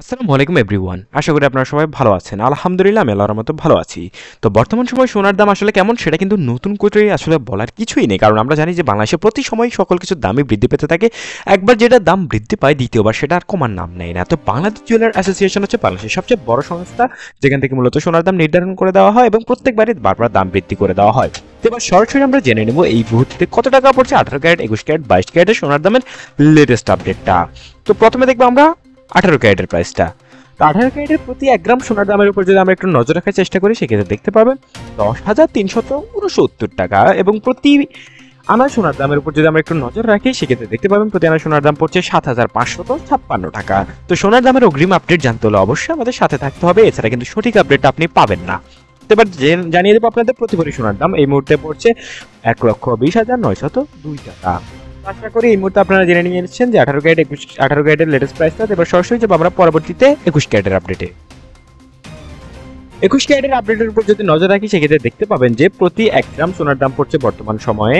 আসসালামু আলাইকুম এভরিওয়ান। আশা করি আপনারা সবাই ভালো আছেন। আলহামদুলিল্লাহ আমি আল্লাহর মতো ভালো আছি। তো বর্তমান সময়ে সোনার দাম আসলে কেমন সেটা কিন্তু নতুন করে আসলে বলার কিছুই নেই, কারণ আমরা জানি যে বাংলাদেশে প্রতি সময় সকল কিছুর দামই বৃদ্ধি পেতে থাকে। একবার যেটা দাম বৃদ্ধি পায় দ্বিতীয়বার সেটা আর কমার নাম নেয় না। তো বাংলাদেশ জুয়েলার অ্যাসোসিয়েশন হচ্ছে বাংলাদেশের সবচেয়ে বড় সংস্থা, যেখান থেকে মূলত সোনার দাম নির্ধারণ করে দেওয়া হয় এবং প্রত্যেকবারই বারবার দাম বৃদ্ধি করে দেওয়া হয়। তো এবার সরাসরি আমরা জেনে নেব এই মুহূর্তে কত টাকা পড়ছে 18 ক্যারেট, 21 ক্যারেট, 22 ক্যারেটের সোনার দামের লেটেস্ট আপডেটটা। তো প্রথমে দেখবো আমরা 18 ক্যারেটের প্রাইসটা। 18 ক্যারেটের প্রতি 1 গ্রাম সোনার দামের উপর যদি আমরা একটু নজর রাখার চেষ্টা করি সেক্ষেত্রে দেখতে পাবেন 10,369 টাকা, এবং প্রতি আনা সোনার দামের উপর যদি আমরা একটু নজর রাখি সেক্ষেত্রে দেখতে পাবেন প্রতি আনা সোনার দাম পড়ছে 7,556 টাকা। তো সোনার দামের অগ্রিম আপডেট জানতে হলে অবশ্যই আমাদের সাথে থাকতে হবে, এছাড়া কিন্তু সঠিক আপডেটটা আপনি পাবেন না। তো এবার জানিয়ে দেবো আপনাদের প্রতি ভরি সোনার দাম এই মুহূর্তে পড়ছে 1,20,902 টাকা। আশা করি এই মুহূর্তে আপনারা জেনে নিয়েছেন যে 18 ক্যারেটের লেটেস্ট প্রাইসটা। এবার সরাসরি যাবো আমরা পরবর্তীতে 21 ক্যারেটের আপডেটে। 21 ক্যারেটের আপডেটের উপর যদি নজর রাখি সেক্ষেত্রে দেখতে পাবেন যে প্রতি 1 গ্রাম সোনার দাম পড়ছে বর্তমান সময়ে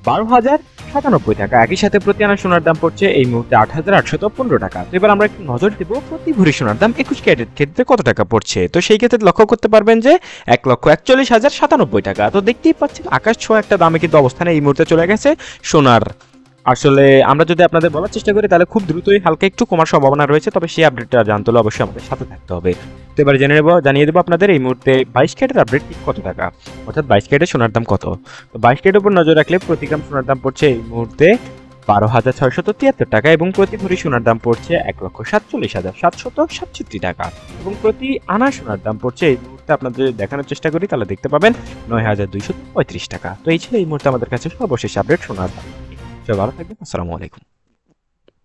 12,097 টাকা। একই সাথে প্রতি আনা সোনার দাম পড়ছে এই মুহূর্তে 8,815 টাকা। তো এবার আমরা একটু নজর দেব প্রতি ভরি সোনার দাম 21 ক্যারেটের ক্ষেত্রে কত টাকা পড়ছে। তো সেই ক্ষেত্রে লক্ষ্য করতে পারবেন যে 1,41,097 টাকা। তো দেখতেই পাচ্ছেন আকাশ ছোঁয়া একটা দামে কিন্তু অবস্থানে এই মুহূর্তে চলে গেছে সোনার। আসলে আমরা যদি আপনাদের বলার চেষ্টা করি তাহলে খুব দ্রুতই হালকা একটু কমার সম্ভাবনা রয়েছে, তবে সেই আপডেটটা জানতে হলে অবশ্যই আমাদের সাথে থাকতে হবে। তো এবার জানিয়ে দেবো আপনাদের এই মুহূর্তে 22 ক্যারেটের আপডেট ঠিক কত টাকা, অর্থাৎ 22 ক্যারেটের সোনার দাম কত। তো 22 ক্যারেটের উপর নজর রাখলে প্রতি গ্রাম সোনার দাম পড়ছে এই মুহূর্তে 12,673 টাকা, এবং প্রতি ভরি সোনার দাম পড়ছে 1,47,767 টাকা, এবং প্রতি আনা সোনার দাম পড়ছে এই মুহূর্তে আপনাদের দেখানোর চেষ্টা করি তাহলে দেখতে পাবেন 9,235 টাকা। তো এই ছিল এই মুহূর্তে আমাদের কাছে সর্বশেষ আপডেট সোনার দাম। সবাই ভালো থাকবেন। আসসালামু আলাইকুম।